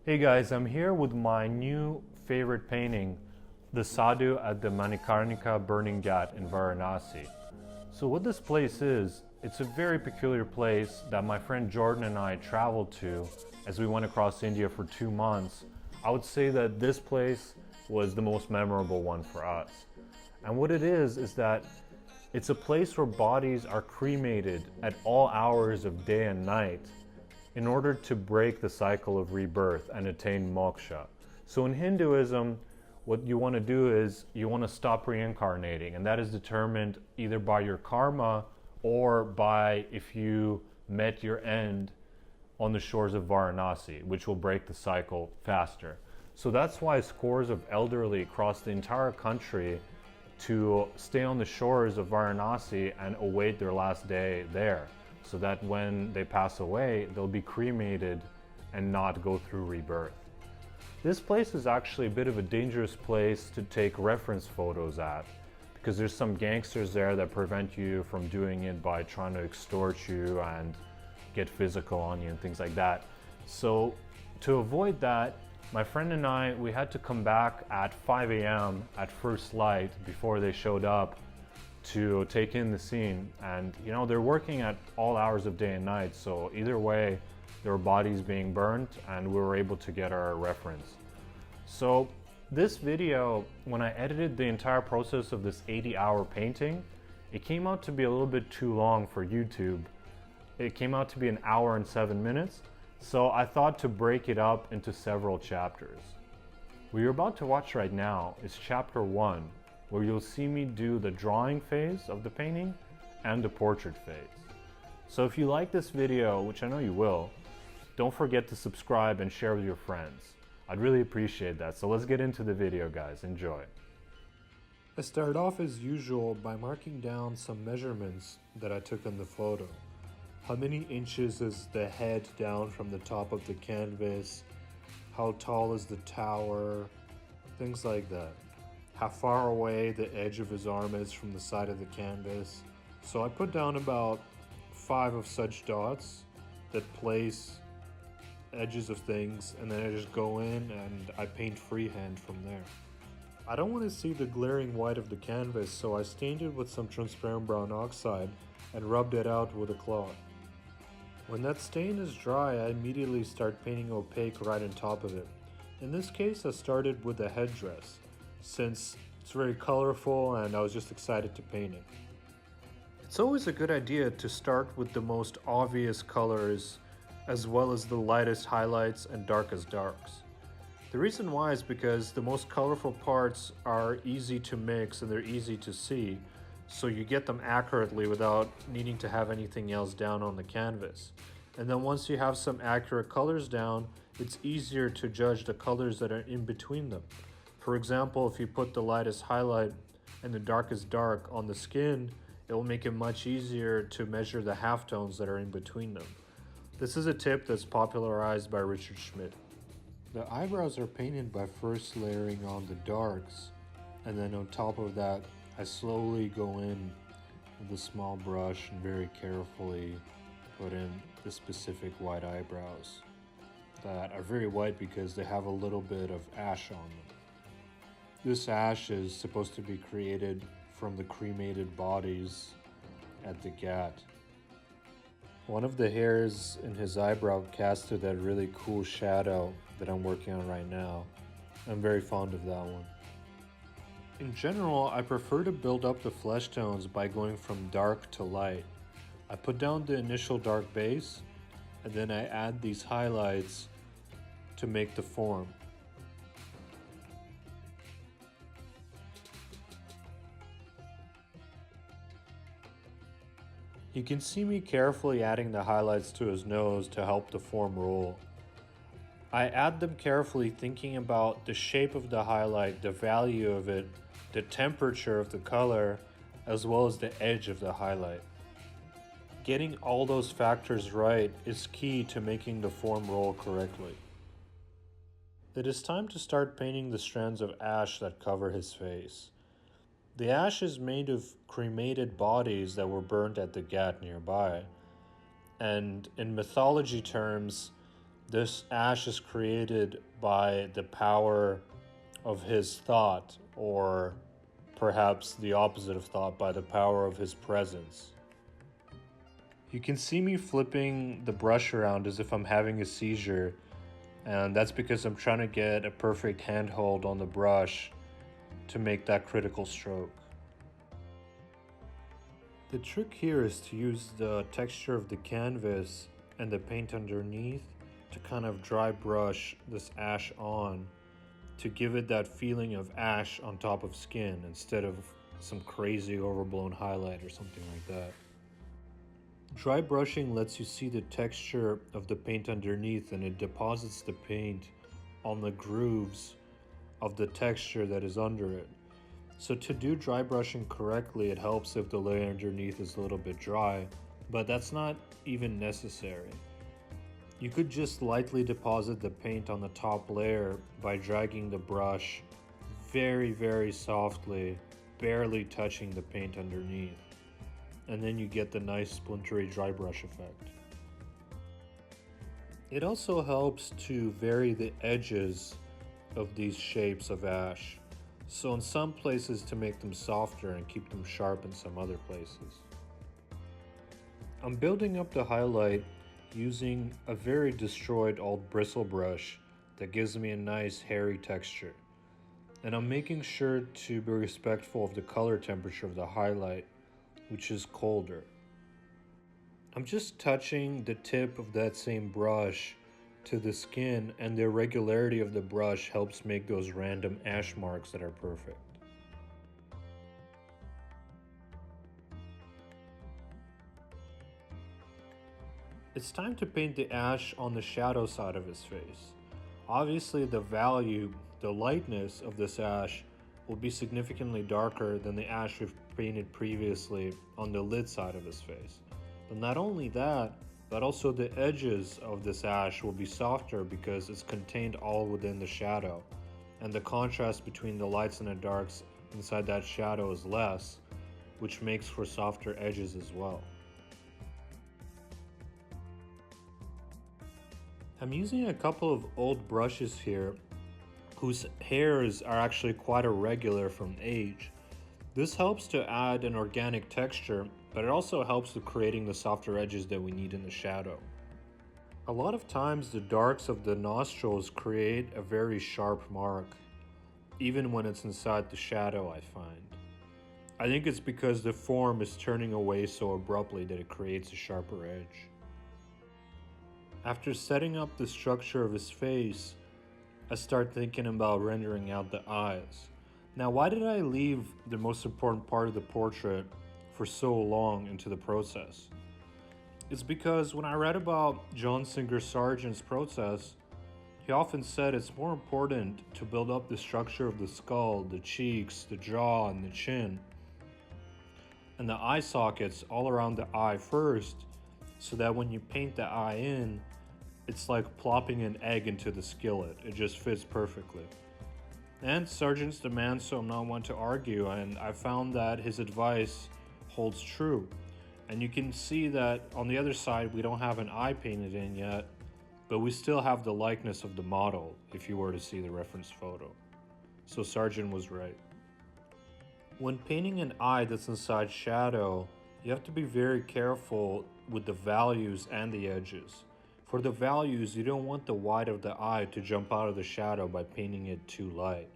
Hey guys, I'm here with my new favorite painting, the Sadhu at the Manikarnika Burning Ghat in Varanasi. So what this place is, it's a very peculiar place that my friend Jordan and I traveled to as we went across India for 2 months. I would say that this place was the most memorable one for us. And what it is that it's a place where bodies are cremated at all hours of day and night in order to break the cycle of rebirth and attain moksha. So in Hinduism, what you want to do is you want to stop reincarnating, and that is determined either by your karma or by if you met your end on the shores of Varanasi, which will break the cycle faster. So that's why scores of elderly across the entire country to stay on the shores of Varanasi and await their last day there, so that when they pass away, they'll be cremated and not go through rebirth. This place is actually a bit of a dangerous place to take reference photos at, because there's some gangsters there that prevent you from doing it by trying to extort you and get physical on you and things like that. So to avoid that, my friend and I, we had to come back at 5 a.m. at first light before they showed up to take in the scene. And you know, they're working at all hours of day and night, so either way there were bodies being burnt and we were able to get our reference. So this video, when I edited the entire process of this 80-hour painting, it came out to be a little bit too long for YouTube. It came out to be 1 hour and 7 minutes, so I thought to break it up into several chapters. What you're about to watch right now is chapter 1, where you'll see me do the drawing phase of the painting and the portrait phase. So if you like this video, which I know you will, don't forget to subscribe and share with your friends. I'd really appreciate that. So let's get into the video, guys. Enjoy. I start off as usual by marking down some measurements that I took in the photo. How many inches is the head down from the top of the canvas? How tall is the tower? Things like that. How far away the edge of his arm is from the side of the canvas. So I put down about 5 of such dots that place edges of things, and then I just go in and I paint freehand from there. I don't want to see the glaring white of the canvas, so I stained it with some transparent brown oxide and rubbed it out with a cloth. When that stain is dry, I immediately start painting opaque right on top of it. In this case, I started with the headdress, since it's very colorful and I was just excited to paint it. It's always a good idea to start with the most obvious colors as well as the lightest highlights and darkest darks. The reason why is because the most colorful parts are easy to mix and they're easy to see, so you get them accurately without needing to have anything else down on the canvas. And then once you have some accurate colors down, it's easier to judge the colors that are in between them. For example, if you put the lightest highlight and the darkest dark on the skin, it will make it much easier to measure the halftones that are in between them. This is a tip that's popularized by Richard Schmidt. The eyebrows are painted by first layering on the darks, and then on top of that, I slowly go in with a small brush and very carefully put in the specific white eyebrows that are very white because they have a little bit of ash on them. This ash is supposed to be created from the cremated bodies at the Ghat. One of the hairs in his eyebrow casted that really cool shadow that I'm working on right now. I'm very fond of that one. In general, I prefer to build up the flesh tones by going from dark to light. I put down the initial dark base, and then I add these highlights to make the form. You can see me carefully adding the highlights to his nose to help the form roll. I add them carefully, thinking about the shape of the highlight, the value of it, the temperature of the color, as well as the edge of the highlight. Getting all those factors right is key to making the form roll correctly. It is time to start painting the strands of ash that cover his face. The ash is made of cremated bodies that were burned at the Ghat nearby, and in mythology terms, This ash is created by the power of his thought, or perhaps the opposite of thought, by the power of his presence. You can see me flipping the brush around as if I'm having a seizure, and that's because I'm trying to get a perfect handhold on the brush to make that critical stroke. The trick here is to use the texture of the canvas and the paint underneath to kind of dry brush this ash on to give it that feeling of ash on top of skin instead of some crazy overblown highlight or something like that. Dry brushing lets you see the texture of the paint underneath, and it deposits the paint on the grooves of the texture that is under it. So to do dry brushing correctly, it helps if the layer underneath is a little bit dry, but that's not even necessary. You could just lightly deposit the paint on the top layer by dragging the brush very softly, barely touching the paint underneath. And then you get the nice splintery dry brush effect. It also helps to vary the edges of these shapes of ash. So in some places to make them softer and keep them sharp in some other places. I'm building up the highlight using a very destroyed old bristle brush that gives me a nice hairy texture. And I'm making sure to be respectful of the color temperature of the highlight, which is colder. I'm just touching the tip of that same brush to the skin, and the irregularity of the brush helps make those random ash marks that are perfect. It's time to paint the ash on the shadow side of his face. Obviously the lightness of this ash will be significantly darker than the ash we've painted previously on the lid side of his face. But not only that, but also the edges of this ash will be softer because it's contained all within the shadow, and the contrast between the lights and the darks inside that shadow is less, which makes for softer edges as well. I'm using a couple of old brushes here whose hairs are actually quite irregular from age. This helps to add an organic texture, but it also helps with creating the softer edges that we need in the shadow. A lot of times the darks of the nostrils create a very sharp mark, even when it's inside the shadow, I find. I think it's because the form is turning away so abruptly that it creates a sharper edge. After setting up the structure of his face, I start thinking about rendering out the eyes. Now, why did I leave the most important part of the portrait for so long into the process? It's because when I read about John Singer Sargent's process, he often said it's more important to build up the structure of the skull, the cheeks, the jaw, and the chin, and the eye sockets all around the eye first, so that when you paint the eye in, it's like plopping an egg into the skillet. It just fits perfectly. And Sargent's the man, so I'm not one to argue, and I found that his advice holds true. And you can see that on the other side we don't have an eye painted in yet, but we still have the likeness of the model if you were to see the reference photo. So Sargent was right. When painting an eye that's inside shadow, you have to be very careful with the values and the edges. For the values, you don't want the white of the eye to jump out of the shadow by painting it too light.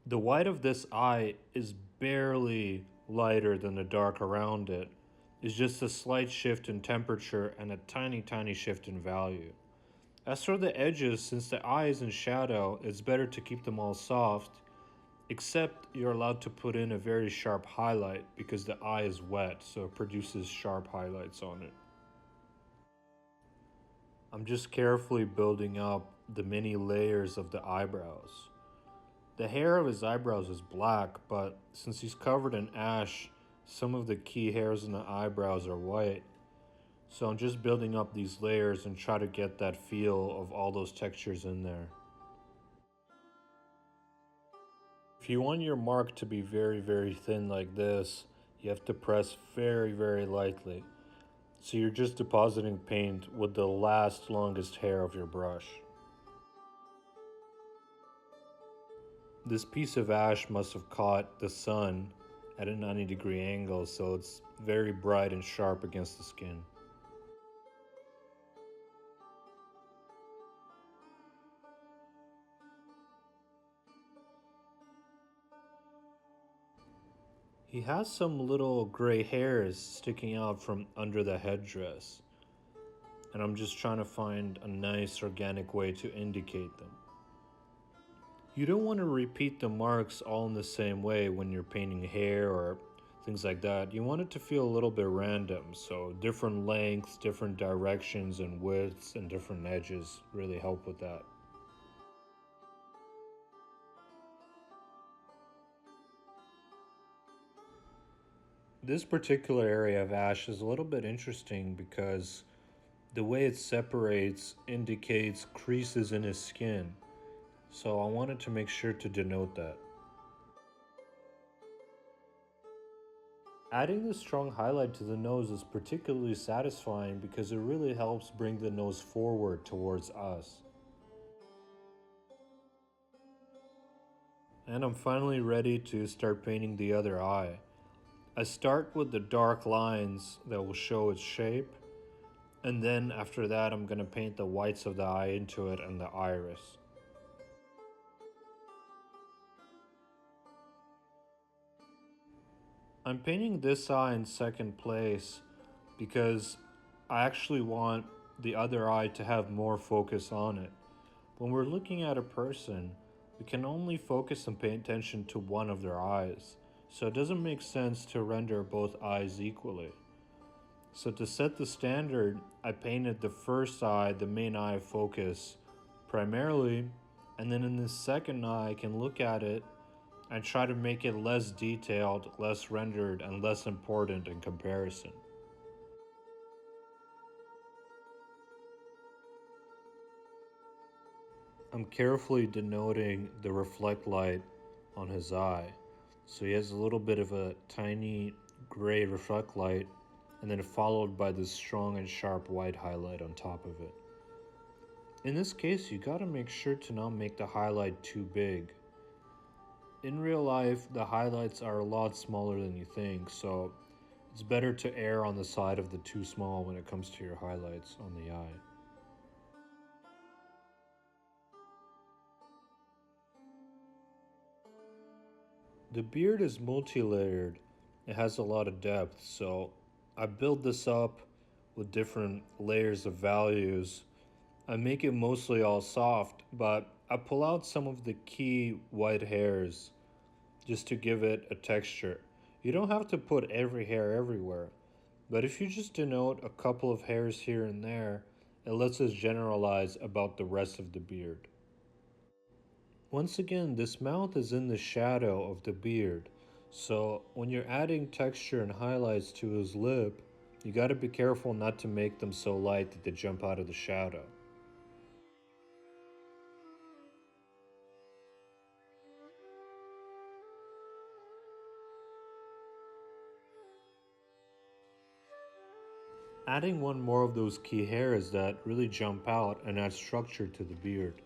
The white of this eye is barely lighter than the dark around it. It's just a slight shift in temperature and a tiny shift in value. As for the edges, since the eye is in shadow, it's better to keep them all soft, except you're allowed to put in a very sharp highlight because the eye is wet, so it produces sharp highlights on it. I'm just carefully building up the many layers of the eyebrows. The hair of his eyebrows is black, but since he's covered in ash, some of the key hairs in the eyebrows are white. So I'm just building up these layers and try to get that feel of all those textures in there. If you want your mark to be very thin like this, you have to press very lightly. So you're just depositing paint with the last longest hair of your brush. This piece of ash must have caught the sun at a 90-degree angle, so it's very bright and sharp against the skin. He has some little gray hairs sticking out from under the headdress, and I'm just trying to find a nice organic way to indicate them. You don't want to repeat the marks all in the same way when you're painting hair or things like that. You want it to feel a little bit random, so different lengths, different directions and widths, and different edges really help with that. This particular area of ash is a little bit interesting because the way it separates indicates creases in his skin. So I wanted to make sure to denote that. Adding the strong highlight to the nose is particularly satisfying because it really helps bring the nose forward towards us. And I'm finally ready to start painting the other eye. I start with the dark lines that will show its shape, and then after that I'm going to paint the whites of the eye into it and the iris. I'm painting this eye in second place because I actually want the other eye to have more focus on it. When we're looking at a person, we can only focus and pay attention to one of their eyes, so it doesn't make sense to render both eyes equally. So to set the standard, I painted the first eye, the main eye of focus, primarily, and then in the second eye I can look at it and try to make it less detailed, less rendered, and less important in comparison. I'm carefully denoting the reflect light on his eye. So he has a little bit of a tiny gray reflect light, and then followed by this strong and sharp white highlight on top of it. In this case, you gotta make sure to not make the highlight too big. In real life, the highlights are a lot smaller than you think, so it's better to err on the side of the too small when it comes to your highlights on the eye. The beard is multi-layered. It has a lot of depth, so I build this up with different layers of values. I make it mostly all soft, but I pull out some of the key white hairs just to give it a texture. You don't have to put every hair everywhere, but if you just denote a couple of hairs here and there, it lets us generalize about the rest of the beard. Once again, this mouth is in the shadow of the beard, so when you're adding texture and highlights to his lip, you gotta be careful not to make them so light that they jump out of the shadow. Adding one more of those key hairs that really jump out and add structure to the beard.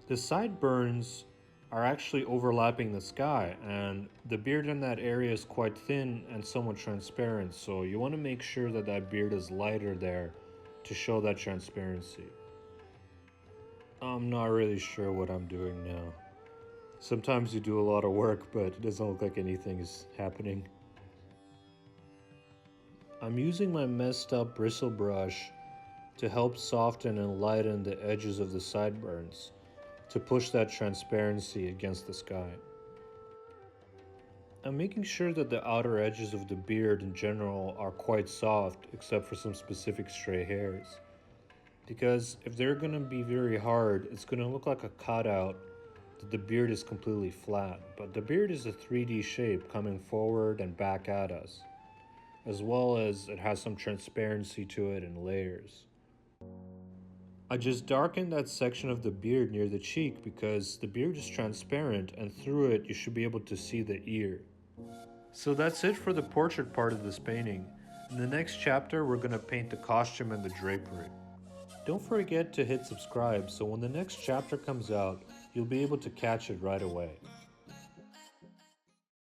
The sideburns are actually overlapping the sky, and the beard in that area is quite thin and somewhat transparent, so you want to make sure that that beard is lighter there to show that transparency. I'm not really sure what I'm doing now. Sometimes you do a lot of work, but it doesn't look like anything is happening. I'm using my messed up bristle brush to help soften and lighten the edges of the sideburns, to push that transparency against the sky. I'm making sure that the outer edges of the beard in general are quite soft, except for some specific stray hairs. Because if they're gonna be very hard, it's gonna look like a cutout that the beard is completely flat. But the beard is a 3D shape coming forward and back at us, as well as it has some transparency to it and layers. I just darkened that section of the beard near the cheek because the beard is transparent and through it you should be able to see the ear. So that's it for the portrait part of this painting. In the next chapter, we're going to paint the costume and the drapery. Don't forget to hit subscribe so when the next chapter comes out, you'll be able to catch it right away.